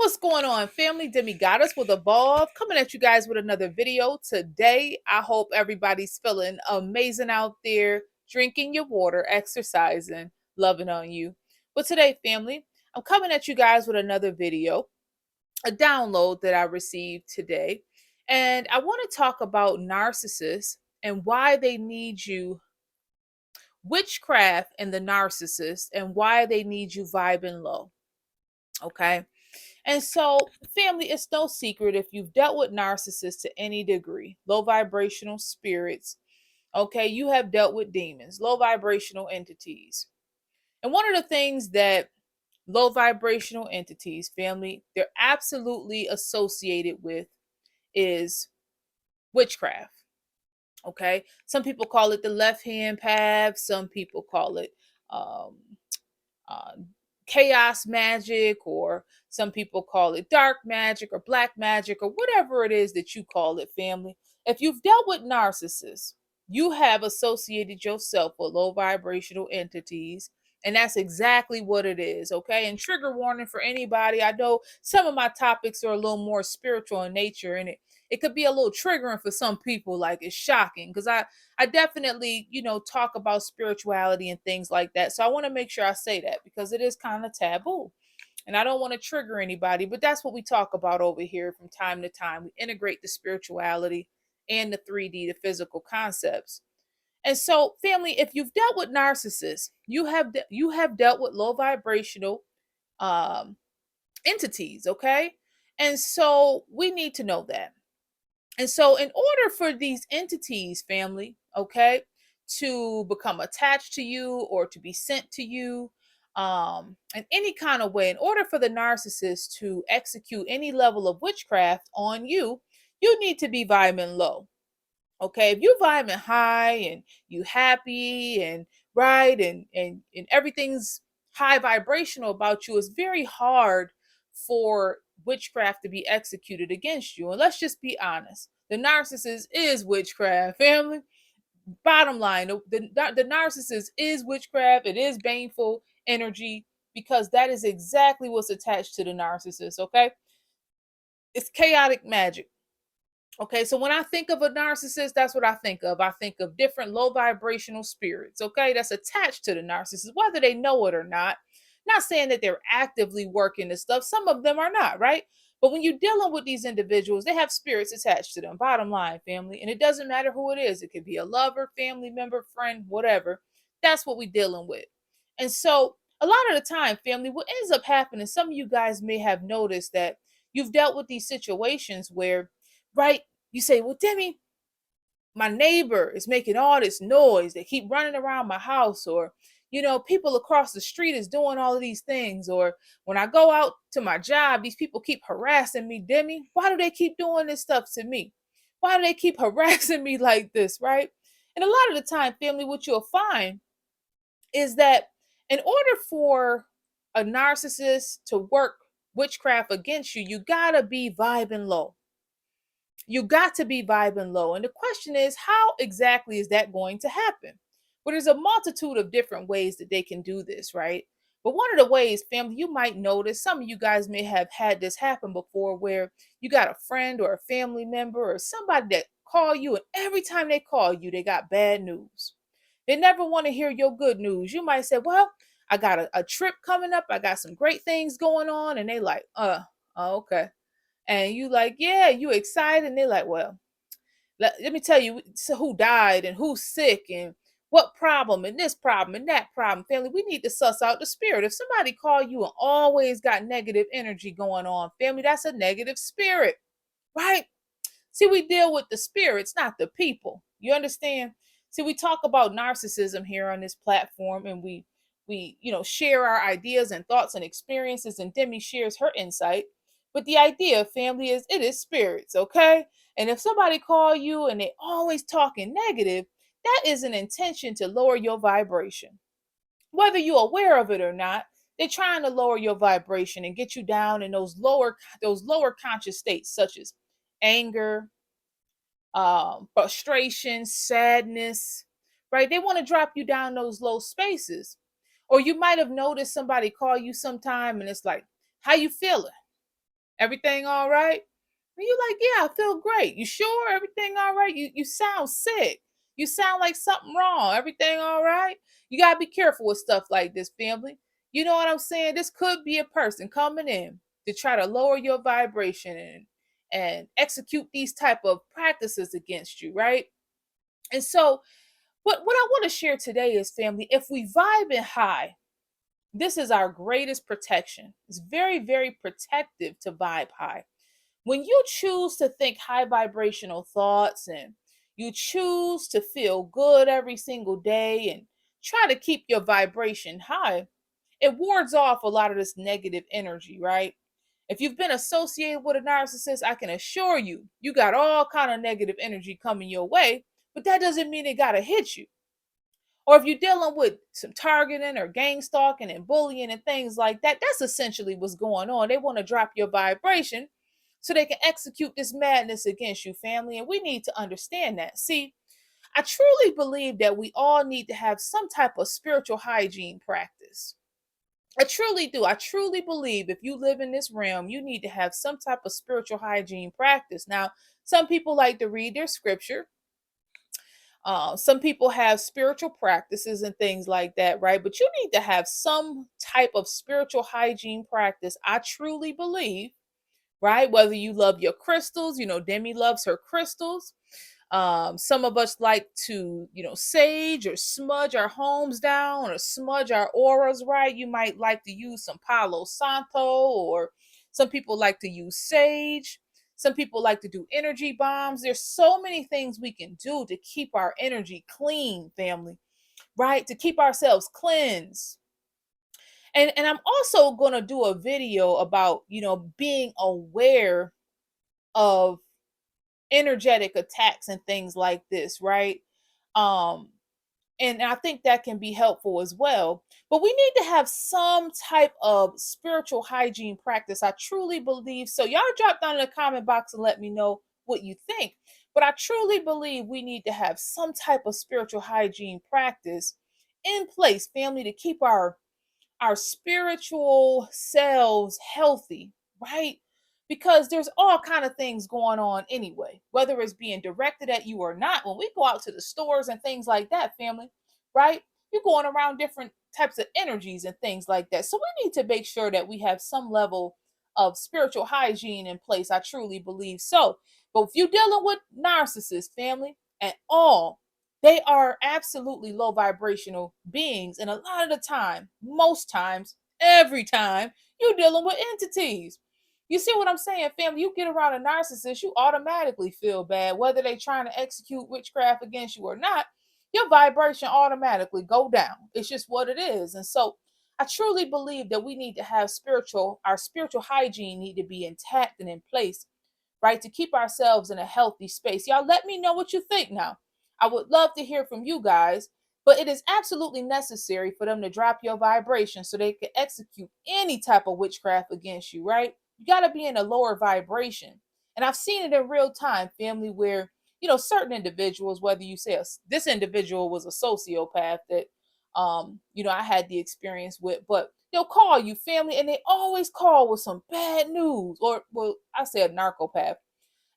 What's going on, family? Demi Goddess with Evolve coming at you guys with another video today. I hope everybody's feeling amazing out there, drinking your water, exercising, loving on you. But today, family, I'm coming at you guys with another video, a download that I received today. And I want to talk about narcissists and why they need you, witchcraft and the narcissist, and why they need you vibing low. Okay. And so, family, it's no secret if you've dealt with narcissists to any degree, low vibrational spirits, okay, you have dealt with demons, low vibrational entities. And one of the things that low vibrational entities, family, they're absolutely associated with is witchcraft. Okay. Some people call it the left hand path, some people call it um, uh, chaos magic, or some people call it dark magic or black magic or whatever it is that you call it, family. If you've dealt with narcissists, you have associated yourself with low vibrational entities. And that's exactly what it is. Okay. And trigger warning for anybody. I know some of my topics are a little more spiritual in nature, and it could be a little triggering for some people. Like, it's shocking because I definitely, talk about spirituality and things like that. So I want to make sure I say that because it is kind of taboo. And I don't want to trigger anybody, but that's what we talk about over here from time to time. We integrate the spirituality and the 3D, the physical concepts. And so, family, if you've dealt with narcissists, you have dealt with low vibrational um, entities, okay? And so we need to know that. And so, in order for these entities, family, okay, to become attached to you or to be sent to you, in any kind of way, in order for the narcissist to execute any level of witchcraft on you, you need to be vibing low. Okay, if you vibing high and you happy and right and everything's high vibrational about you, it's very hard for witchcraft to be executed against you. And let's just be honest, the narcissist is witchcraft, family. Bottom line, the narcissist is witchcraft. It is baneful energy because that is exactly what's attached to the narcissist. Okay, it's chaotic magic. Okay, so when I think of a narcissist, that's what I think of. I think of different low vibrational spirits, okay, that's attached to the narcissist, whether they know it or not. Not saying that they're actively working this stuff, some of them are not, right? But when you're dealing with these individuals, they have spirits attached to them, bottom line, family. And it doesn't matter who it is, it could be a lover, family member, friend, whatever. That's what we're dealing with. And so, a lot of the time, family, what ends up happening, some of you guys may have noticed that you've dealt with these situations where, right, you say, well, Demi, my neighbor is making all this noise. They keep running around my house, or, people across the street is doing all of these things. Or when I go out to my job, these people keep harassing me. Demi, why do they keep doing this stuff to me? Why do they keep harassing me like this, right? And a lot of the time, family, what you'll find is that in order for a narcissist to work witchcraft against you, you gotta be vibing low. You got to be vibing low. And the question is, how exactly is that going to happen? Well, there's a multitude of different ways that they can do this, right? But one of the ways, family, you might notice, some of you guys may have had this happen before, where you got a friend or a family member or somebody that call you, and every time they call you, they got bad news. They never want to hear your good news. You might say, well, I got a trip coming up. I got some great things going on. And they like, okay. And you like, yeah, you excited. And they're like, well, let me tell you who died and who's sick and what problem and this problem and that problem. Family, we need to suss out the spirit. If somebody call you and always got negative energy going on, family, that's a negative spirit, right? See, we deal with the spirits, not the people. You understand? See, we talk about narcissism here on this platform, and we share our ideas and thoughts and experiences, and Demi shares her insight. But the idea, family, is it is spirits, okay? And if somebody call you and they always talking negative, that is an intention to lower your vibration. Whether you're aware of it or not, they're trying to lower your vibration and get you down in those lower conscious states, such as anger, frustration, sadness, right? They want to drop you down those low spaces. Or you might have noticed somebody call you sometime and it's like, how you feeling? Everything all right? And you're like, yeah, I feel great. You sure everything all right? You sound sick. You sound like something wrong. Everything all right? You gotta be careful with stuff like this, family. You know what I'm saying? This could be a person coming in to try to lower your vibration and execute these type of practices against you, right? And so what I want to share today is, family, if we vibe in high, this is our greatest protection. It's very, very protective to vibe high. When you choose to think high vibrational thoughts and you choose to feel good every single day and try to keep your vibration high, it wards off a lot of this negative energy, right? If you've been associated with a narcissist, I can assure you, you got all kind of negative energy coming your way, but that doesn't mean it got to hit you. Or if you're dealing with some targeting or gang stalking and bullying and things like that, that's essentially what's going on. They want to drop your vibration so they can execute this madness against you, family. And we need to understand that. See, I truly believe that we all need to have some type of spiritual hygiene practice. I truly do. I truly believe if you live in this realm, you need to have some type of spiritual hygiene practice. Now, some people like to read their scripture. Some people have spiritual practices and things like that, right? But you need to have some type of spiritual hygiene practice. I truly believe, right? Whether you love your crystals, Demi loves her crystals. Some of us like to, sage or smudge our homes down or smudge our auras, right? You might like to use some Palo Santo, or some people like to use sage. Some people like to do energy bombs. There's so many things we can do to keep our energy clean, family, right? To keep ourselves cleansed. And I'm also going to do a video about, being aware of energetic attacks and things like this, right? Um, and I think that can be helpful as well. But we need to have some type of spiritual hygiene practice. I truly believe so. Y'all drop down in the comment box and let me know what you think. But I truly believe we need to have some type of spiritual hygiene practice in place, family, to keep our spiritual selves healthy, right? Because there's all kind of things going on anyway, whether it's being directed at you or not. When we go out to the stores and things like that, family, right? You're going around different types of energies and things like that. So we need to make sure that we have some level of spiritual hygiene in place. I truly believe so. But if you're dealing with narcissists, family, at all, they are absolutely low vibrational beings. And a lot of the time, most times, every time, you're dealing with entities. You see what I'm saying, family? You get around a narcissist, you automatically feel bad, whether they're trying to execute witchcraft against you or not. Your vibration automatically go down. It's just what it is. And so I truly believe that we need to have our spiritual hygiene need to be intact and in place, right? To keep ourselves in a healthy space. Y'all let me know what you think now. I would love to hear from you guys, but it is absolutely necessary for them to drop your vibration so they can execute any type of witchcraft against you, right? You got to be in a lower vibration. And I've seen it in real time, family, where, certain individuals, whether you say this individual was a sociopath that, I had the experience with, but they'll call you, family, and they always call with some bad news, or, well, I say a narcopath.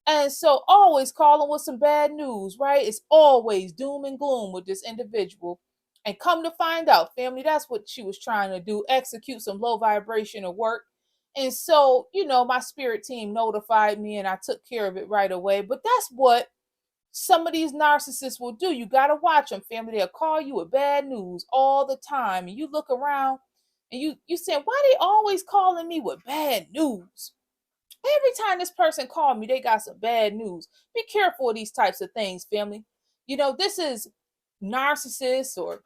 And so always calling with some bad news, right? It's always doom and gloom with this individual. And come to find out, family, that's what she was trying to do, execute some low vibrational work. And so, my spirit team notified me and I took care of it right away. But that's what some of these narcissists will do. You got to watch them, family. They'll call you with bad news all the time. And you look around and you say, why are they always calling me with bad news? Every time this person called me, they got some bad news. Be careful of these types of things, family. This is narcissists or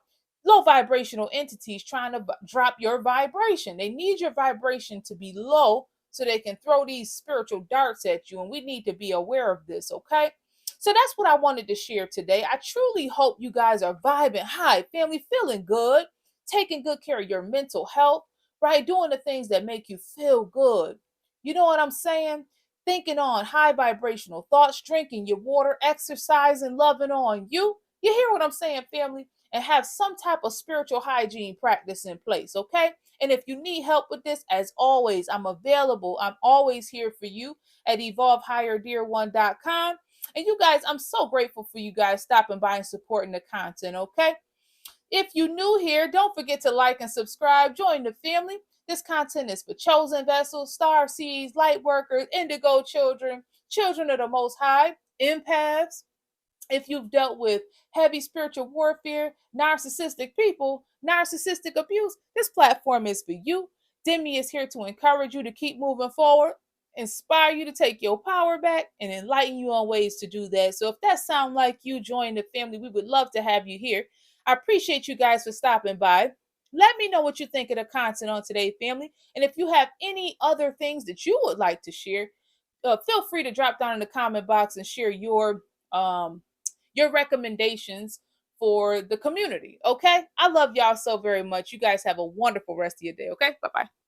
low vibrational entities trying to drop your vibration. They need your vibration to be low so they can throw these spiritual darts at you. And we need to be aware of this, okay? So that's what I wanted to share today. I truly hope you guys are vibing high, family, feeling good, taking good care of your mental health, right? Doing the things that make you feel good. You know what I'm saying? Thinking on high vibrational thoughts, drinking your water, exercising, loving on you. You hear what I'm saying, family? And have some type of spiritual hygiene practice in place, okay? And if you need help with this, as always, I'm available. I'm always here for you at evolvehigherdear1.com. And you guys, I'm so grateful for you guys stopping by and supporting the content, okay? If you new here, don't forget to like and subscribe. Join the family. This content is for chosen vessels, star seeds, light workers, indigo children, children of the Most High, empaths. If you've dealt with heavy spiritual warfare, narcissistic people, narcissistic abuse, this platform is for you. Demi is here to encourage you to keep moving forward, inspire you to take your power back, and enlighten you on ways to do that. So if that sounds like you, join the family. We would love to have you here. I appreciate you guys for stopping by. Let me know what you think of the content on today, family. And if you have any other things that you would like to share, feel free to drop down in the comment box and share your recommendations for the community. Okay. I love y'all so very much. You guys have a wonderful rest of your day. Okay. Bye bye.